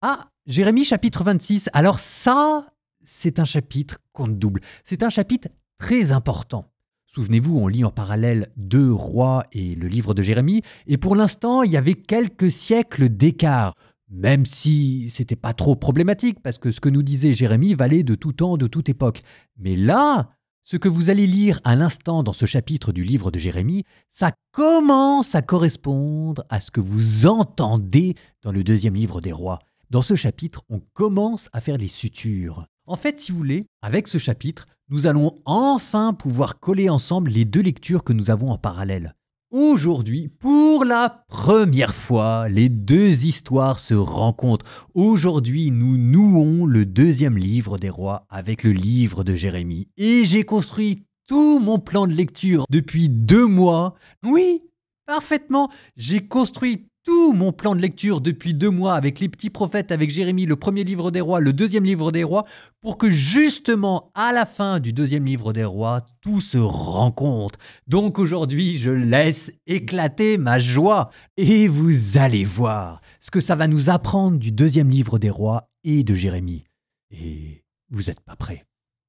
Ah, Jérémie chapitre 26. Alors ça, c'est un chapitre compte double. C'est un chapitre très important. Souvenez-vous, on lit en parallèle 2 rois et le livre de Jérémie, et pour l'instant, il y avait quelques siècles d'écart, même si c'était pas trop problématique, parce que ce que nous disait Jérémie valait de tout temps, de toute époque. Mais là, ce que vous allez lire à l'instant dans ce chapitre du livre de Jérémie, ça commence à correspondre à ce que vous entendez dans le 2e livre des rois. Dans ce chapitre, on commence à faire des sutures. En fait, si vous voulez, avec ce chapitre, nous allons enfin pouvoir coller ensemble les 2 lectures que nous avons en parallèle. Aujourd'hui, pour la première fois, les 2 histoires se rencontrent. Aujourd'hui, nous nouons le 2e livre des rois avec le livre de Jérémie. Et j'ai construit tout mon plan de lecture depuis 2 mois. Oui, parfaitement, j'ai construit tout mon plan de lecture depuis 2 mois avec les petits prophètes, avec Jérémie, le 1er livre des rois, le 2e livre des rois, pour que justement, à la fin du 2e livre des rois, tout se rencontre. Donc aujourd'hui, je laisse éclater ma joie. Et vous allez voir ce que ça va nous apprendre du 2e livre des rois et de Jérémie. Et vous n'êtes pas prêts.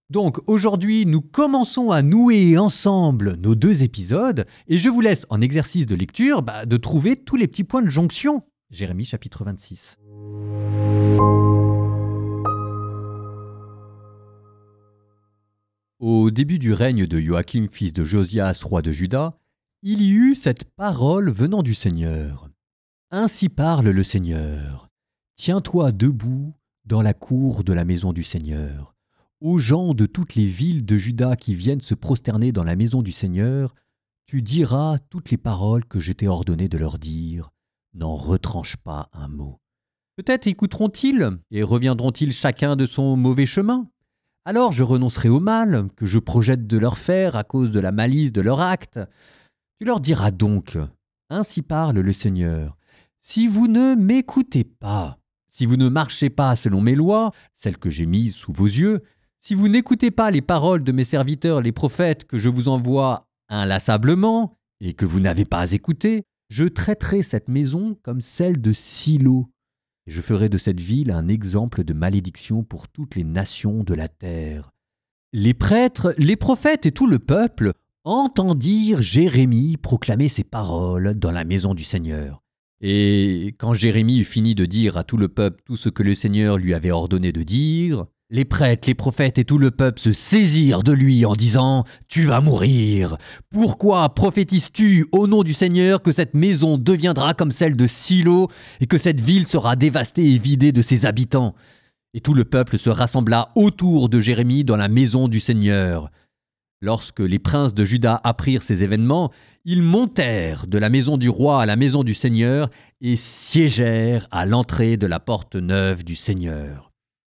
Donc aujourd'hui, nous commençons à nouer ensemble nos 2 épisodes et je vous laisse en exercice de lecture de trouver tous les petits points de jonction. Jérémie chapitre 26. Au début du règne de Joachim, fils de Josias, roi de Juda, il y eut cette parole venant du Seigneur. Ainsi parle le Seigneur. Tiens-toi debout dans la cour de la maison du Seigneur. Aux gens de toutes les villes de Juda qui viennent se prosterner dans la maison du Seigneur, tu diras toutes les paroles que je t'ai ordonné de leur dire. N'en retranche pas un mot. Peut-être écouteront-ils et reviendront-ils chacun de son mauvais chemin. Alors je renoncerai au mal que je projette de leur faire à cause de la malice de leur acte. Tu leur diras donc, ainsi parle le Seigneur, si vous ne m'écoutez pas, si vous ne marchez pas selon mes lois, celles que j'ai mises sous vos yeux, si vous n'écoutez pas les paroles de mes serviteurs les prophètes que je vous envoie inlassablement et que vous n'avez pas écoutées, je traiterai cette maison comme celle de Silo. Et je ferai de cette ville un exemple de malédiction pour toutes les nations de la terre. Les prêtres, les prophètes et tout le peuple entendirent Jérémie proclamer ces paroles dans la maison du Seigneur. Et quand Jérémie eut fini de dire à tout le peuple tout ce que le Seigneur lui avait ordonné de dire, les prêtres, les prophètes et tout le peuple se saisirent de lui en disant « Tu vas mourir. Pourquoi prophétises-tu au nom du Seigneur que cette maison deviendra comme celle de Silo et que cette ville sera dévastée et vidée de ses habitants ?» Et tout le peuple se rassembla autour de Jérémie dans la maison du Seigneur. Lorsque les princes de Juda apprirent ces événements, ils montèrent de la maison du roi à la maison du Seigneur et siégèrent à l'entrée de la porte neuve du Seigneur.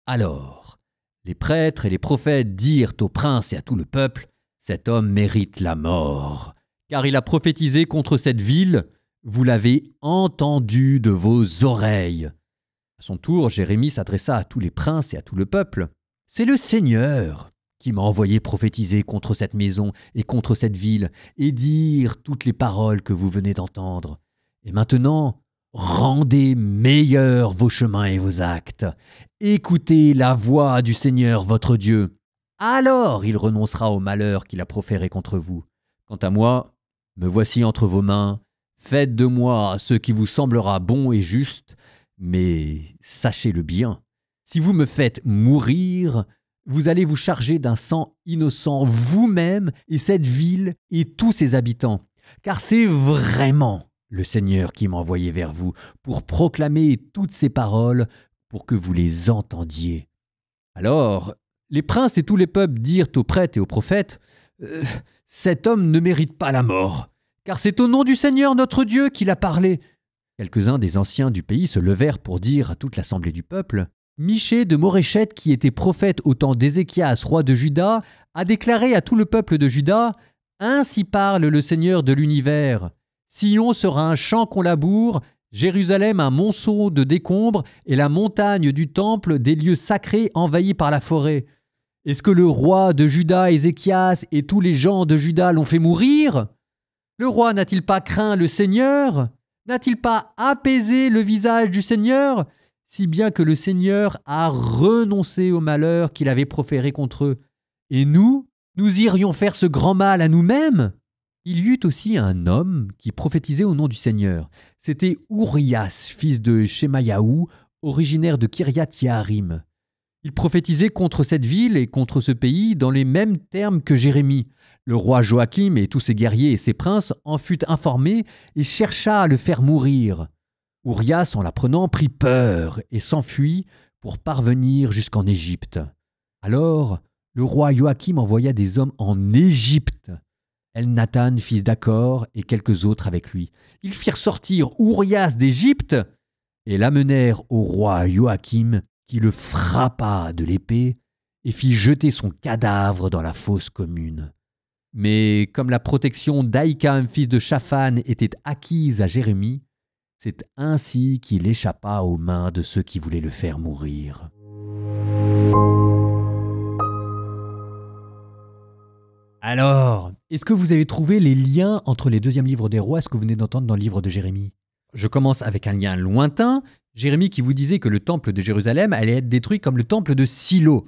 Alors, les prêtres et les prophètes dirent aux princes et à tout le peuple, « Cet homme mérite la mort, car il a prophétisé contre cette ville, vous l'avez entendu de vos oreilles. » À son tour, Jérémie s'adressa à tous les princes et à tout le peuple. « C'est le Seigneur qui m'a envoyé prophétiser contre cette maison et contre cette ville et dire toutes les paroles que vous venez d'entendre. Et maintenant, rendez meilleurs vos chemins et vos actes. Écoutez la voix du Seigneur votre Dieu. Alors il renoncera au malheur qu'il a proféré contre vous. Quant à moi, me voici entre vos mains. Faites de moi ce qui vous semblera bon et juste, mais sachez-le bien. Si vous me faites mourir, vous allez vous charger d'un sang innocent vous-même et cette ville et tous ses habitants. Car c'est vraiment le Seigneur qui m'a envoyé vers vous pour proclamer toutes ces paroles pour que vous les entendiez. » Alors, les princes et tous les peuples dirent aux prêtres et aux prophètes, « Cet homme ne mérite pas la mort, car c'est au nom du Seigneur notre Dieu qu'il a parlé. » Quelques-uns des anciens du pays se levèrent pour dire à toute l'assemblée du peuple, « Michée de Moréchette, qui était prophète au temps d'Ézéchias, roi de Juda, a déclaré à tout le peuple de Juda, « Ainsi parle le Seigneur de l'univers. Sion sera un champ qu'on laboure, Jérusalem un monceau de décombres et la montagne du temple des lieux sacrés envahis par la forêt. Est-ce que le roi de Juda, Ézéchias, et tous les gens de Juda l'ont fait mourir? Le roi n'a-t-il pas craint le Seigneur? N'a-t-il pas apaisé le visage du Seigneur? si bien que le Seigneur a renoncé au malheur qu'il avait proféré contre eux. Et nous irions faire ce grand mal à nous-mêmes? Il y eut aussi un homme qui prophétisait au nom du Seigneur. C'était Ourias, fils de Shemayahu, originaire de Kiriath-Yearim. Il prophétisait contre cette ville et contre ce pays dans les mêmes termes que Jérémie. Le roi Joachim et tous ses guerriers et ses princes en furent informés et chercha à le faire mourir. Ourias, en l'apprenant, prit peur et s'enfuit pour parvenir jusqu'en Égypte. Alors, le roi Joachim envoya des hommes en Égypte. Elnathan, fils d'Achor, et quelques autres avec lui. Ils firent sortir Ourias d'Égypte et l'amenèrent au roi Joachim, qui le frappa de l'épée et fit jeter son cadavre dans la fosse commune. Mais comme la protection d'Ahikam, fils de Shaphan, était acquise à Jérémie, c'est ainsi qu'il échappa aux mains de ceux qui voulaient le faire mourir. Alors, est-ce que vous avez trouvé les liens entre les deuxièmes livres des rois et ce que vous venez d'entendre dans le livre de Jérémie? Je commence avec un lien lointain. Jérémie qui vous disait que le temple de Jérusalem allait être détruit comme le temple de Silo.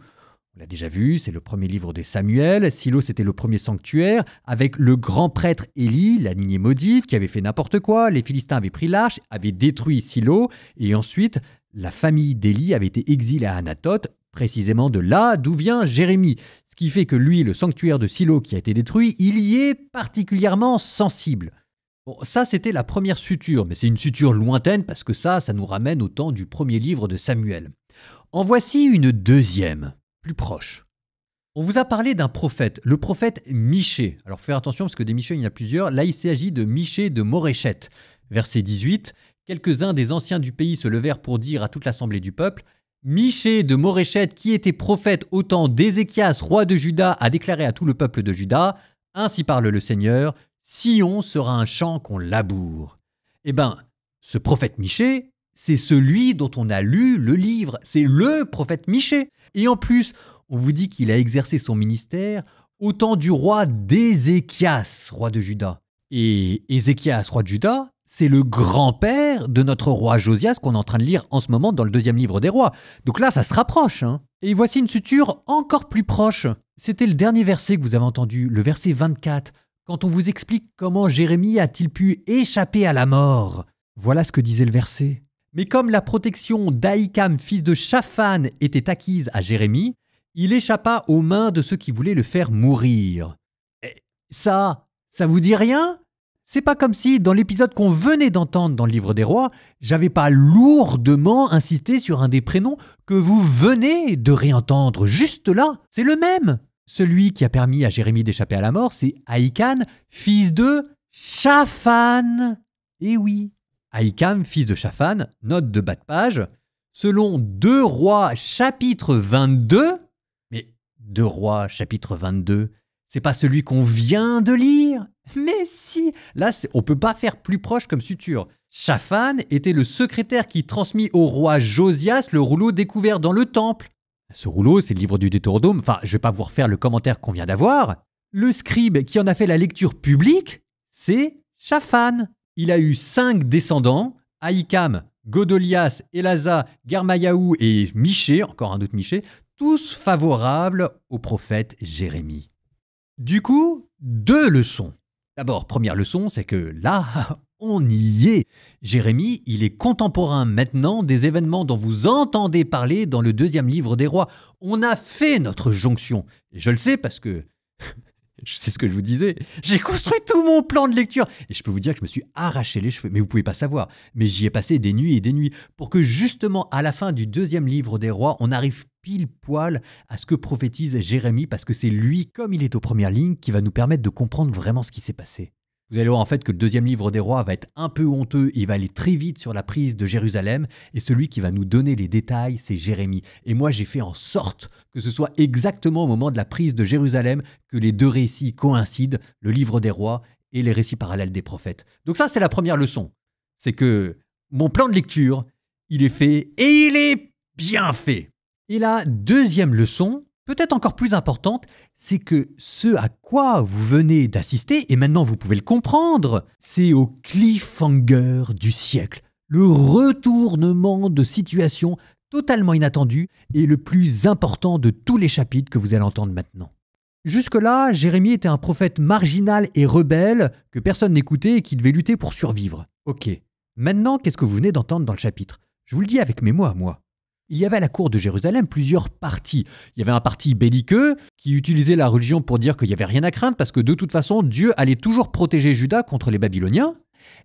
On l'a déjà vu, c'est le premier livre de Samuel. Silo, c'était le premier sanctuaire, avec le grand prêtre Élie, la lignée maudite, qui avait fait n'importe quoi. Les Philistins avaient pris l'arche, avaient détruit Silo, et ensuite, la famille d'Élie avait été exilée à Anathoth, précisément de là d'où vient Jérémie. Ce qui fait que lui, le sanctuaire de Silo qui a été détruit, il y est particulièrement sensible. Bon, ça, c'était la première suture, mais c'est une suture lointaine parce que ça nous ramène au temps du premier livre de Samuel. En voici une deuxième, plus proche. On vous a parlé d'un prophète, le prophète Michée. Alors, faites attention parce que des Michées, il y en a plusieurs. Là, il s'agit de Michée de Moréchet. Verset 18. Quelques-uns des anciens du pays se levèrent pour dire à toute l'assemblée du peuple: Michée de Moréchet, qui était prophète au temps d'Ézéchias, roi de Juda, a déclaré à tout le peuple de Juda: Ainsi parle le Seigneur, Sion sera un champ qu'on laboure. Eh bien, ce prophète Michée, c'est celui dont on a lu le livre. C'est le prophète Michée. Et en plus, on vous dit qu'il a exercé son ministère au temps du roi d'Ézéchias, roi de Juda. Et Ézéchias, roi de Juda, c'est le grand-père de notre roi Josias qu'on est en train de lire en ce moment dans le deuxième livre des rois. Donc là, ça se rapproche. Et voici une suture encore plus proche. C'était le dernier verset que vous avez entendu, le verset 24. Quand on vous explique comment Jérémie a-t-il pu échapper à la mort. Voilà ce que disait le verset. Mais comme la protection d'Ahikam, fils de Shaphan, était acquise à Jérémie, il échappa aux mains de ceux qui voulaient le faire mourir. Et ça vous dit rien? C'est pas comme si, dans l'épisode qu'on venait d'entendre dans le livre des rois, j'avais pas lourdement insisté sur un des prénoms que vous venez de réentendre juste là. C'est le même. Celui qui a permis à Jérémie d'échapper à la mort, c'est Ahikam, fils de Shaphan. Eh oui, Ahikam, fils de Shaphan, note de bas de page, selon 2 Rois chapitre 22, mais 2 Rois chapitre 22, c'est pas celui qu'on vient de lire? Mais si, là on peut pas faire plus proche comme suture. Shaphan était le secrétaire qui transmit au roi Josias le rouleau découvert dans le temple. Ce rouleau, c'est le livre du Deutéronome. Enfin, je ne vais pas vous refaire le commentaire qu'on vient d'avoir. Le scribe qui en a fait la lecture publique, c'est Shaphan. Il a eu 5 descendants, Ahikam, Godolias, Elasa, Garmayahu et Michée, encore un autre Michée, tous favorables au prophète Jérémie. Du coup, 2 leçons. D'abord, première leçon, c'est que là, on y est. Jérémie, il est contemporain maintenant des événements dont vous entendez parler dans le deuxième livre des rois. On a fait notre jonction. Et je le sais parce que, je sais ce que je vous disais, j'ai construit tout mon plan de lecture. Et je peux vous dire que je me suis arraché les cheveux. Mais vous pouvez pas savoir. Mais j'y ai passé des nuits et des nuits pour que justement, à la fin du deuxième livre des rois, on arrive pile poil à ce que prophétise Jérémie parce que c'est lui, comme il est aux premières lignes, qui va nous permettre de comprendre vraiment ce qui s'est passé. Vous allez voir en fait que le deuxième livre des rois va être un peu honteux, il va aller très vite sur la prise de Jérusalem et celui qui va nous donner les détails, c'est Jérémie. Et moi j'ai fait en sorte que ce soit exactement au moment de la prise de Jérusalem que les 2 récits coïncident, le livre des rois et les récits parallèles des prophètes. Donc ça c'est la première leçon, c'est que mon plan de lecture, il est fait et il est bien fait. Et la deuxième leçon, peut-être encore plus importante, c'est que ce à quoi vous venez d'assister, et maintenant vous pouvez le comprendre, c'est au cliffhanger du siècle. le retournement de situation totalement inattendu et le plus important de tous les chapitres que vous allez entendre maintenant. Jusque-là, Jérémie était un prophète marginal et rebelle que personne n'écoutait et qui devait lutter pour survivre. Ok, maintenant qu'est-ce que vous venez d'entendre dans le chapitre? Je vous le dis avec mes mots à moi. Il y avait à la cour de Jérusalem plusieurs partis. Il y avait un parti belliqueux qui utilisait la religion pour dire qu'il n'y avait rien à craindre parce que de toute façon, Dieu allait toujours protéger Juda contre les Babyloniens.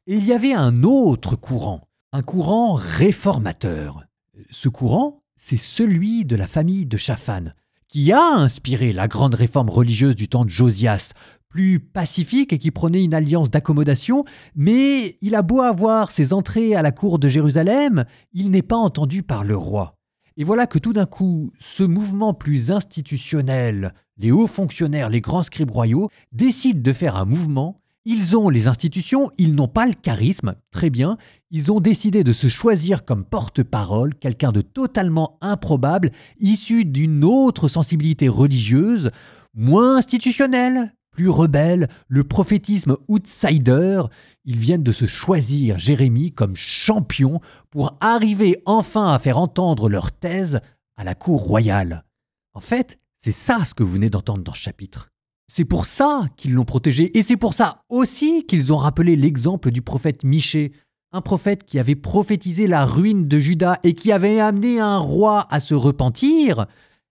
Et il y avait un autre courant, un courant réformateur. Ce courant, c'est celui de la famille de Shaphan, qui a inspiré la grande réforme religieuse du temps de Josias, plus pacifique et qui prenait une alliance d'accommodation, mais il a beau avoir ses entrées à la cour de Jérusalem, il n'est pas entendu par le roi. Et voilà que tout d'un coup, ce mouvement plus institutionnel, les hauts fonctionnaires, les grands scribes royaux, décident de faire un mouvement. Ils ont les institutions, ils n'ont pas le charisme, très bien, ils ont décidé de se choisir comme porte-parole quelqu'un de totalement improbable, issu d'une autre sensibilité religieuse, moins institutionnelle, plus rebelle, le prophétisme outsider. Ils viennent de se choisir Jérémie comme champion pour arriver enfin à faire entendre leur thèse à la cour royale. En fait, c'est ça ce que vous venez d'entendre dans ce chapitre. C'est pour ça qu'ils l'ont protégé et c'est pour ça aussi qu'ils ont rappelé l'exemple du prophète Michée, un prophète qui avait prophétisé la ruine de Juda et qui avait amené un roi à se repentir.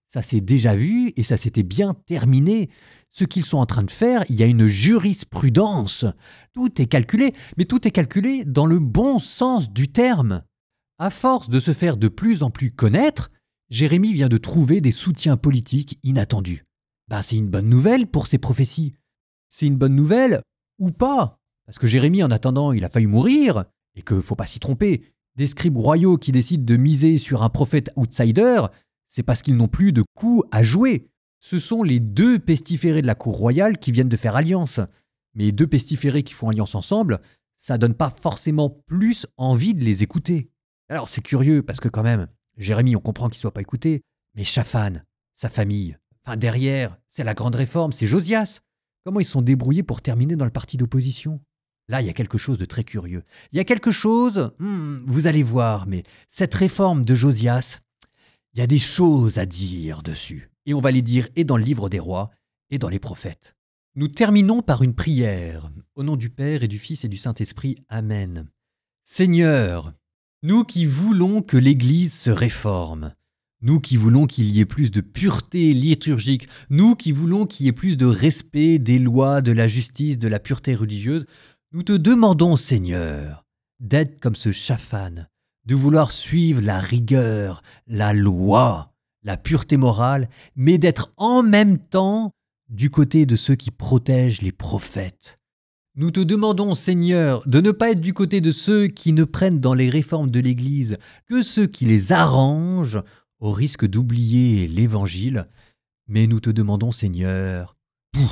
Ça s'est déjà vu et ça s'était bien terminé. Ce qu'ils sont en train de faire, il y a une jurisprudence. Tout est calculé, mais tout est calculé dans le bon sens du terme. À force de se faire de plus en plus connaître, Jérémie vient de trouver des soutiens politiques inattendus. C'est une bonne nouvelle pour ces prophéties. C'est une bonne nouvelle ou pas? Parce que Jérémie, en attendant, il a failli mourir, et que faut pas s'y tromper. Des scribes royaux qui décident de miser sur un prophète outsider, c'est parce qu'ils n'ont plus de coups à jouer. Ce sont les deux pestiférés de la cour royale qui viennent de faire alliance. Mais deux pestiférés qui font alliance ensemble, ça donne pas forcément plus envie de les écouter. Alors c'est curieux, parce que quand même, Jérémie, on comprend qu'il soit pas écouté, mais Shaphan, sa famille, derrière, c'est la grande réforme, c'est Josias. Comment ils se sont débrouillés pour terminer dans le parti d'opposition? Là, il y a quelque chose de très curieux. Il y a quelque chose, vous allez voir, mais cette réforme de Josias, il y a des choses à dire dessus. Et on va les dire et dans le livre des rois et dans les prophètes. Nous terminons par une prière. Au nom du Père et du Fils et du Saint-Esprit. Amen. Seigneur, nous qui voulons que l'Église se réforme, nous qui voulons qu'il y ait plus de pureté liturgique, nous qui voulons qu'il y ait plus de respect des lois, de la justice, de la pureté religieuse, nous te demandons, Seigneur, d'être comme ce Shaphan, de vouloir suivre la rigueur, la loi, la pureté morale, mais d'être en même temps du côté de ceux qui protègent les prophètes. Nous te demandons, Seigneur, de ne pas être du côté de ceux qui ne prennent dans les réformes de l'Église que ceux qui les arrangent, au risque d'oublier l'Évangile, mais nous te demandons, Seigneur, tout,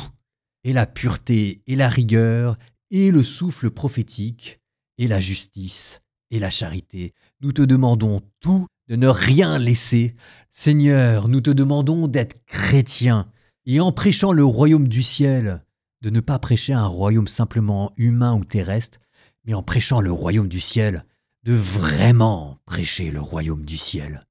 et la pureté, et la rigueur, et le souffle prophétique, et la justice, et la charité. Nous te demandons tout, de ne rien laisser. Seigneur, nous te demandons d'être chrétien, et en prêchant le royaume du ciel, de ne pas prêcher un royaume simplement humain ou terrestre, mais en prêchant le royaume du ciel, de vraiment prêcher le royaume du ciel.